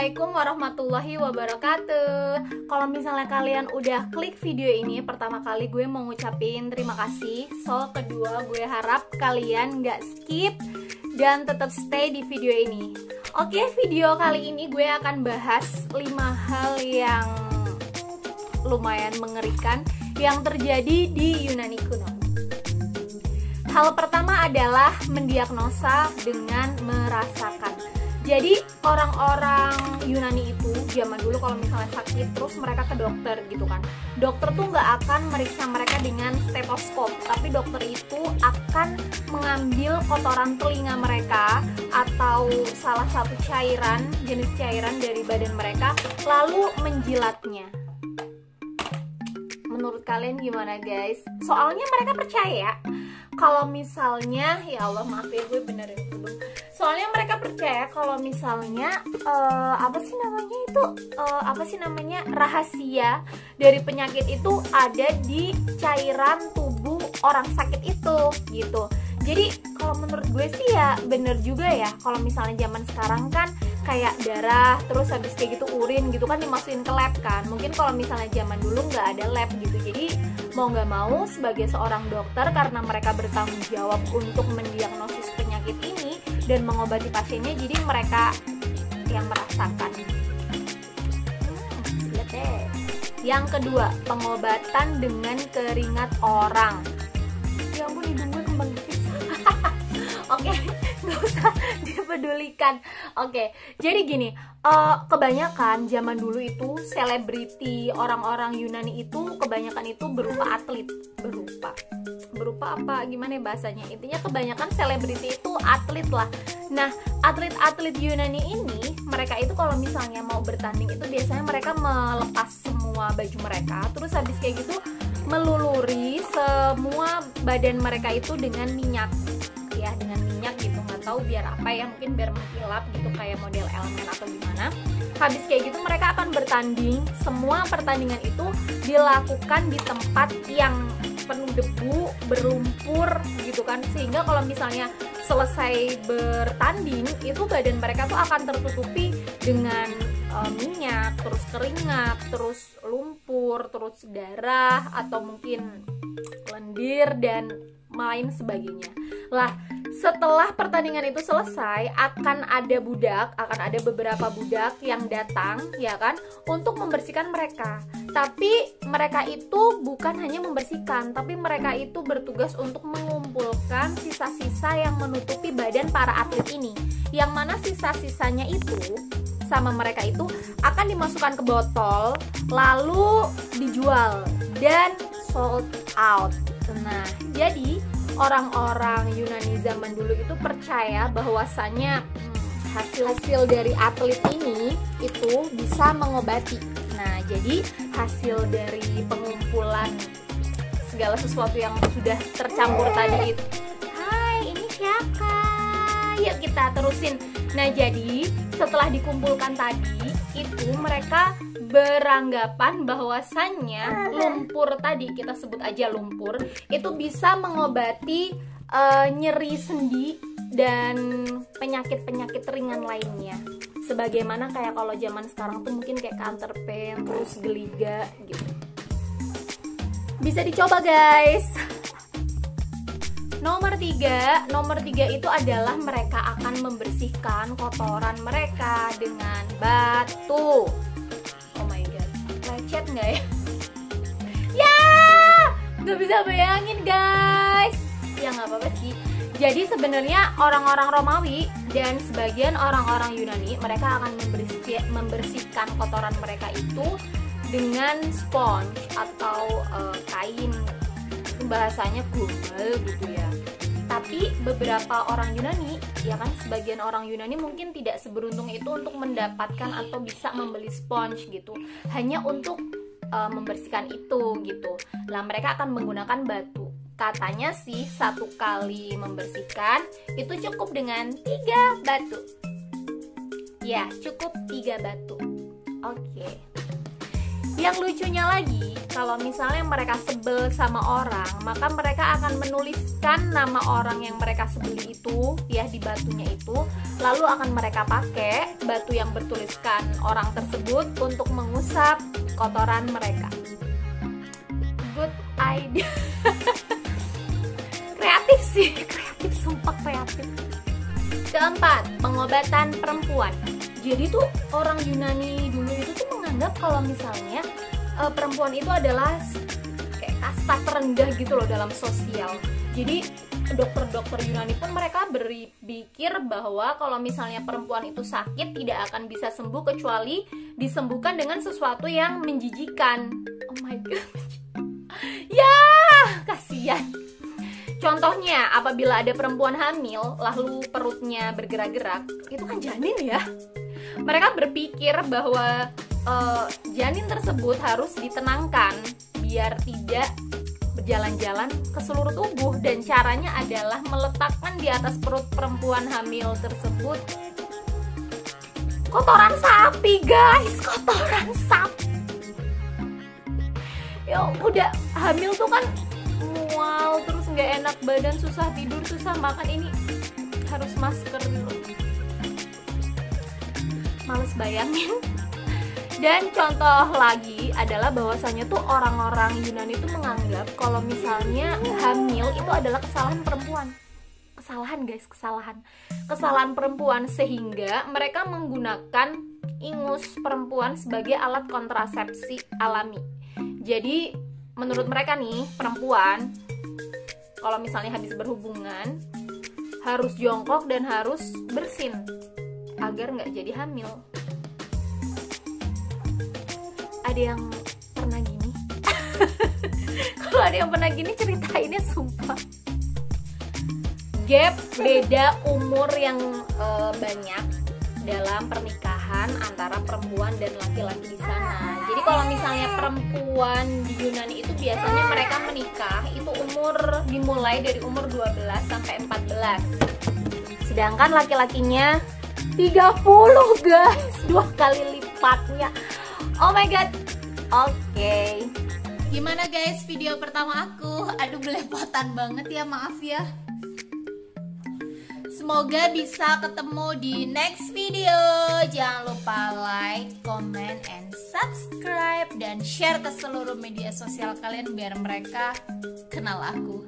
Assalamualaikum warahmatullahi wabarakatuh. Kalau misalnya kalian udah klik video ini, pertama kali gue mau ngucapin terima kasih. So, kedua gue harap kalian gak skip dan tetap stay di video ini. Oke, video kali ini gue akan bahas 5 hal yang lumayan mengerikan yang terjadi di Yunani kuno. Hal pertama adalah mendiagnosa dengan merasakan. Jadi orang-orang Yunani itu zaman dulu kalau misalnya sakit terus mereka ke dokter gitu kan. Dokter tuh nggak akan meriksa mereka dengan stetoskop, tapi dokter itu akan mengambil kotoran telinga mereka atau salah satu cairan, jenis cairan dari badan mereka, lalu menjilatnya. Menurut kalian gimana guys? Soalnya mereka percaya kalau misalnya, ya Allah maaf ya gue benerin dulu. Soalnya mereka percaya kalau misalnya rahasia dari penyakit itu ada di cairan tubuh orang sakit itu gitu. Jadi kalau menurut gue sih ya bener juga ya, kalau misalnya zaman sekarang kan kayak darah terus habis kayak gitu urin gitu kan dimasukin ke lab kan. Mungkin kalau misalnya zaman dulu nggak ada lab gitu, jadi mau nggak mau sebagai seorang dokter, karena mereka bertanggung jawab untuk mendiagnosis penyakit ini dan mengobati pasiennya, jadi mereka yang merasakan. Lihat deh. Yang kedua, pengobatan dengan keringat orang. Ya ampun, hidung gue kembang tipis. Oke, nggak usah dipedulikan. Oke, jadi gini, kebanyakan zaman dulu itu selebriti, orang-orang Yunani itu kebanyakan itu berupa atlet, berupa apa gimana ya bahasanya, intinya kebanyakan selebriti itu atlet lah. Nah, atlet-atlet Yunani ini mereka itu kalau misalnya mau bertanding itu biasanya mereka melepas semua baju mereka, terus habis kayak gitu meluluri semua badan mereka itu dengan minyak, ya dengan minyak gitu, nggak tahu biar apa ya, mungkin biar mengkilap gitu kayak model elemen atau gimana. Habis kayak gitu mereka akan bertanding, semua pertandingan itu dilakukan di tempat yang penuh debu, berlumpur gitu kan, sehingga kalau misalnya selesai bertanding itu badan mereka tuh akan tertutupi dengan minyak, terus keringat, terus lumpur, terus darah atau mungkin lendir dan lain sebagainya. Lah, setelah pertandingan itu selesai akan ada beberapa budak yang datang ya kan untuk membersihkan mereka. Tapi mereka itu bukan hanya membersihkan, tapi mereka itu bertugas untuk mengumpulkan sisa-sisa yang menutupi badan para atlet ini. Yang mana sisa-sisanya itu sama mereka itu akan dimasukkan ke botol lalu dijual dan sold out. Nah, jadi orang-orang Yunani zaman dulu itu percaya bahwasannya hasil dari atlet ini itu bisa mengobati. Nah, jadi hasil dari pengumpulan segala sesuatu yang sudah tercampur tadi itu. Hai, ini siapa? Yuk kita terusin. Nah, jadi setelah dikumpulkan tadi itu mereka beranggapan bahwasannya lumpur tadi, kita sebut aja lumpur, itu bisa mengobati nyeri sendi dan penyakit-penyakit ringan lainnya. Sebagaimana kayak kalau zaman sekarang tuh mungkin kayak kanker pen, terus geliga gitu. Bisa dicoba guys. Nomor 3 itu adalah mereka akan membersihkan kotoran mereka dengan batu. Oh my god, lecet nggak ya? Ya, nggak bisa bayangin guys. Ya nggak apa-apa sih. Jadi sebenarnya orang-orang Romawi dan sebagian orang-orang Yunani mereka akan membersihkan kotoran mereka itu dengan sponge atau kain, bahasanya gumbal gitu ya. Tapi beberapa orang Yunani, ya kan, sebagian orang Yunani mungkin tidak seberuntung itu untuk mendapatkan atau bisa membeli sponge gitu, hanya untuk membersihkan itu gitu. Nah, mereka akan menggunakan batu. Katanya sih satu kali membersihkan itu cukup dengan 3 batu. Ya, cukup 3 batu. Oke. Yang lucunya lagi, kalau misalnya mereka sebel sama orang, maka mereka akan menuliskan nama orang yang mereka sebeli itu ya di batunya itu, lalu akan mereka pakai batu yang bertuliskan orang tersebut untuk mengusap kotoran mereka. Good idea. Kreatif sih, kreatif, sumpah kreatif. Keempat, pengobatan perempuan. Jadi tuh orang Yunani dulu itu tuh menganggap kalau misalnya perempuan itu adalah kayak kasta terendah gitu loh dalam sosial. Jadi dokter-dokter Yunani pun mereka berpikir bahwa kalau misalnya perempuan itu sakit tidak akan bisa sembuh kecuali disembuhkan dengan sesuatu yang menjijikan. Oh my god. Ya, kasihan. Contohnya, apabila ada perempuan hamil, lalu perutnya bergerak-gerak, itu kan janin ya. Mereka berpikir bahwa janin tersebut harus ditenangkan biar tidak berjalan-jalan ke seluruh tubuh. Dan caranya adalah meletakkan di atas perut perempuan hamil tersebut kotoran sapi, guys. Kotoran sapi. Ya udah, hamil tuh kan mual, terus nggak enak badan, susah tidur, susah makan, ini harus masker dulu. Males bayangin. Dan contoh lagi adalah bahwasanya tuh orang-orang Yunani itu menganggap kalau misalnya hamil itu adalah kesalahan perempuan. Kesalahan guys, kesalahan perempuan, sehingga mereka menggunakan ingus perempuan sebagai alat kontrasepsi alami. Jadi menurut mereka nih, perempuan kalau misalnya habis berhubungan harus jongkok dan harus bersin agar nggak jadi hamil. Ada yang pernah gini? Kalau ada yang pernah gini, ceritainnya sumpah. Gap beda umur yang banyak dalam pernikahan antara perempuan dan laki-laki di sana. Jadi kalau misalnya perempuan di Yunani itu biasanya mereka menikah itu umur dimulai dari umur 12 sampai 14. Sedangkan laki-lakinya 30 guys, 2 kali lipatnya. Oh my god. Oke. Gimana guys video pertama aku? Aduh belepotan banget ya, maaf ya. Semoga bisa ketemu di next video. Jangan lupa like, comment, and subscribe, dan share ke seluruh media sosial kalian biar mereka kenal aku.